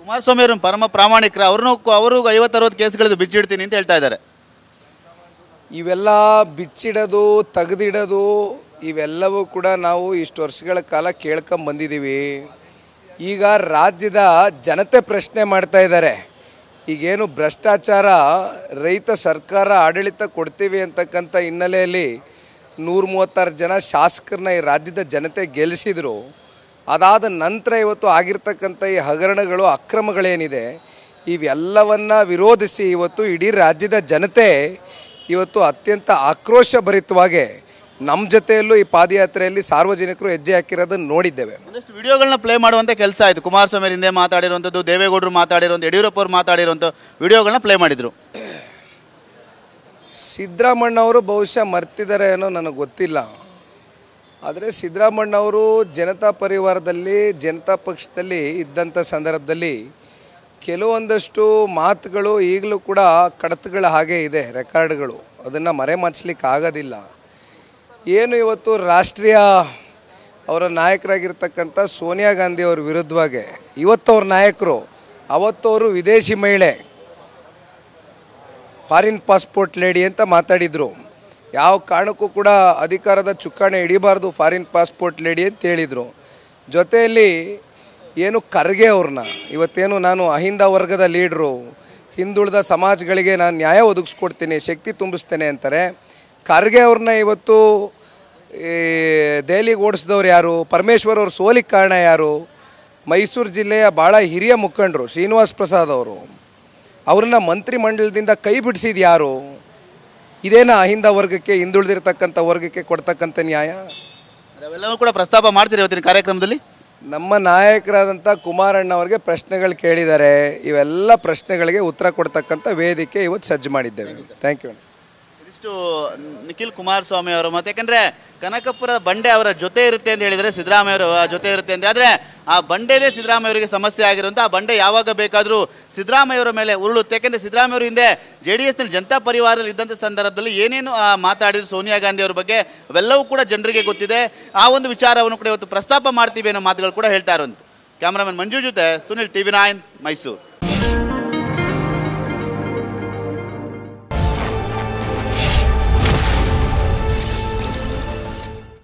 ಕುಮಾರಸ್ವಾಮಿ ಅವರು ಪರಮ ಪ್ರಾಮಾಣಿಕರ ಅವ್ರಿಗೂ 50-60 ಕೇಸ್ಗಳಿದ್ದು ಬಿಚ್ಚಿಡ್ತೀನಿ ಅಂತ ಹೇಳ್ತಾ ಇದ್ದಾರೆ. ಇವೆಲ್ಲ ಬಿಚ್ಚಿಡೋದು ತೆಗೆದಿಡೋದು ಇವೆಲ್ಲವೂ ಕೂಡ ನಾವು ಇಷ್ಟು ವರ್ಷಗಳ ಕಾಲ ಕೇಳ್ಕೊಂಬಂದಿದ್ದೀವಿ. ಈಗ ರಾಜ್ಯದ ಜನತೆ ಪ್ರಶ್ನೆ ಮಾಡ್ತಾ ಇದ್ದಾರೆ. ಈಗೇನು ಭ್ರಷ್ಟಾಚಾರ ರಹಿತ ಸರ್ಕಾರ ಆಡಳಿತ ಕೊಡ್ತೀವಿ ಅಂತಕ್ಕಂಥ ಹಿನ್ನೆಲೆಯಲ್ಲಿ 136 ಜನ ಶಾಸಕರನ್ನ ಈ ರಾಜ್ಯದ ಜನತೆ ಗೆಲ್ಲಿಸಿದರು. ಅದಾದ ನಂತರ ಇವತ್ತು ಆಗಿರ್ತಕ್ಕಂಥ ಈ ಹಗರಣಗಳು ಅಕ್ರಮಗಳೇನಿದೆ ಇವೆಲ್ಲವನ್ನು ವಿರೋಧಿಸಿ ಇವತ್ತು ಇಡೀ ರಾಜ್ಯದ ಜನತೆ ಇವತ್ತು ಅತ್ಯಂತ ಆಕ್ರೋಶಭರಿತವಾಗಿ ನಮ್ಮ ಜೊತೆಯಲ್ಲೂ ಈ ಪಾದಯಾತ್ರೆಯಲ್ಲಿ ಸಾರ್ವಜನಿಕರು ಹೆಜ್ಜೆ ಹಾಕಿರೋದನ್ನು ನೋಡಿದ್ದೇವೆ. ಒಂದಷ್ಟು ವಿಡಿಯೋಗಳನ್ನ ಪ್ಲೇ ಮಾಡುವಂಥ ಕೆಲಸ ಆಯಿತು. ಕುಮಾರಸ್ವಾಮಿ ಹಿಂದೆ ಮಾತಾಡಿರುವಂಥದ್ದು, ದೇವೇಗೌಡರು ಮಾತಾಡಿರುವಂಥ, ಯಡಿಯೂರಪ್ಪ ಅವರು ಮಾತಾಡಿರುವಂಥ ವಿಡಿಯೋಗಳನ್ನ ಪ್ಲೇ ಮಾಡಿದರು. ಸಿದ್ದರಾಮಣ್ಣವರು ಬಹುಶಃ ಮರ್ತಿದ್ದಾರೆ ಏನೋ ನನಗೆ ಗೊತ್ತಿಲ್ಲ. ಆದರೆ ಸಿದ್ದರಾಮಣ್ಣವರು ಜನತಾ ಪರಿವಾರದಲ್ಲಿ ಜನತಾ ಪಕ್ಷದಲ್ಲಿ ಇದ್ದಂಥ ಸಂದರ್ಭದಲ್ಲಿ ಕೆಲವೊಂದಷ್ಟು ಮಾತುಗಳು ಈಗಲೂ ಕೂಡ ಕಡತಗಳ ಹಾಗೆ ಇದೆ, ರೆಕಾರ್ಡ್ಗಳು. ಅದನ್ನು ಮರೆಮಾಚಲಿಕ್ಕೆ ಆಗೋದಿಲ್ಲ. ಏನು ಇವತ್ತು ರಾಷ್ಟ್ರೀಯ ಅವರ ನಾಯಕರಾಗಿರ್ತಕ್ಕಂಥ ಸೋನಿಯಾ ಗಾಂಧಿ ಅವ್ರ ವಿರುದ್ಧವಾಗಿ ಇವತ್ತವ್ರ ನಾಯಕರು, ಅವತ್ತವರು ವಿದೇಶಿ ಮಹಿಳೆ, ಫಾರಿನ್ ಪಾಸ್ಪೋರ್ಟ್ ಲೇಡಿ ಅಂತ ಮಾತಾಡಿದರು. ಯಾವ ಕಾರಣಕ್ಕೂ ಕೂಡ ಅಧಿಕಾರದ ಚುಕ್ಕಾಣಿ ಹಿಡಿಬಾರ್ದು ಫಾರಿನ್ ಪಾಸ್ಪೋರ್ಟ್ ಲೇಡಿ ಅಂತ ಹೇಳಿದರು. ಜೊತೆಯಲ್ಲಿ ಏನು ಖರ್ಗೆ ಅವ್ರನ್ನ ಇವತ್ತೇನು ನಾನು ಅಹಿಂದ ವರ್ಗದ ಲೀಡ್ರು, ಹಿಂದುಳಿದ ಸಮಾಜಗಳಿಗೆ ನಾನು ನ್ಯಾಯ ಒದಗಿಸ್ಕೊಡ್ತೀನಿ, ಶಕ್ತಿ ತುಂಬಿಸ್ತೇನೆ ಅಂತಾರೆ. ಖರ್ಗೆ ಅವ್ರನ್ನ ಇವತ್ತು ದೆಹಲಿಗೆ ಓಡಿಸಿದವ್ರು ಯಾರು? ಪರಮೇಶ್ವರ್ ಅವ್ರ ಸೋಲಿಗೆ ಕಾರಣ ಯಾರು? ಮೈಸೂರು ಜಿಲ್ಲೆಯ ಭಾಳ ಹಿರಿಯ ಮುಖಂಡರು ಶ್ರೀನಿವಾಸ್ ಪ್ರಸಾದ್ ಅವರು, ಅವ್ರನ್ನ ಮಂತ್ರಿಮಂಡಲದಿಂದ ಕೈ ಬಿಡಿಸಿದ ಯಾರು? ಇದೇನಾ ಅಹಿಂದ ವರ್ಗಕ್ಕೆ, ಹಿಂದುಳಿದಿರ್ತಕ್ಕಂಥ ವರ್ಗಕ್ಕೆ ಕೊಡ್ತಕ್ಕಂಥ ನ್ಯಾಯ? ಅವೆಲ್ಲವೂ ಕೂಡ ಪ್ರಸ್ತಾಪ ಮಾಡ್ತೀರಿ ಇವತ್ತಿನ ಕಾರ್ಯಕ್ರಮದಲ್ಲಿ. ನಮ್ಮ ನಾಯಕರಾದಂಥ ಕುಮಾರಣ್ಣ ಅವ್ರಿಗೆ ಪ್ರಶ್ನೆಗಳು ಕೇಳಿದ್ದಾರೆ. ಇವೆಲ್ಲ ಪ್ರಶ್ನೆಗಳಿಗೆ ಉತ್ತರ ಕೊಡ್ತಕ್ಕಂಥ ವೇದಿಕೆ ಇವತ್ತು ಸಜ್ಜು ಮಾಡಿದ್ದೇವೆ. Thank you. ಇದಿಷ್ಟು ನಿಖಿಲ್ ಕುಮಾರಸ್ವಾಮಿ ಅವರು. ಮತ್ತು ಯಾಕಂದರೆ ಕನಕಪುರ ಬಂಡೆ ಅವರ ಜೊತೆ ಇರುತ್ತೆ ಅಂತ ಹೇಳಿದರೆ ಸಿದ್ದರಾಮಯ್ಯ ಅವರ ಜೊತೆ ಇರುತ್ತೆ ಅಂದರೆ, ಆದರೆ ಆ ಬಂಡೆದೇ ಸಿದ್ದರಾಮಯ್ಯ ಅವರಿಗೆ ಸಮಸ್ಯೆ ಆಗಿರುವಂಥ ಆ ಬಂಡೆ ಯಾವಾಗ ಬೇಕಾದರೂ ಸಿದ್ದರಾಮಯ್ಯ ಅವರ ಮೇಲೆ ಉರುಳುತ್ತೆ. ಯಾಕೆಂದರೆ ಸಿದ್ದರಾಮಯ್ಯ ಅವರು ಹಿಂದೆ JDSನಲ್ಲಿ ಜನತಾ ಪರಿವಾರದಲ್ಲಿ ಇದ್ದಂಥ ಸಂದರ್ಭದಲ್ಲಿ ಏನೇನು ಮಾತಾಡಿದ್ರು ಸೋನಿಯಾ ಗಾಂಧಿ ಅವ್ರ ಬಗ್ಗೆ ಅವೆಲ್ಲವೂ ಕೂಡ ಜನರಿಗೆ ಗೊತ್ತಿದೆ. ಆ ಒಂದು ವಿಚಾರವನ್ನು ಕೂಡ ಇವತ್ತು ಪ್ರಸ್ತಾಪ ಮಾಡ್ತೀವಿ ಅನ್ನೋ ಮಾತುಗಳು ಕೂಡ ಹೇಳ್ತಾ ಇರುವಂಥ. ಕ್ಯಾಮ್ರಾಮನ್ ಮಂಜು ಜೊತೆ ಸುನಿಲ್, TV9 ಮೈಸೂರು.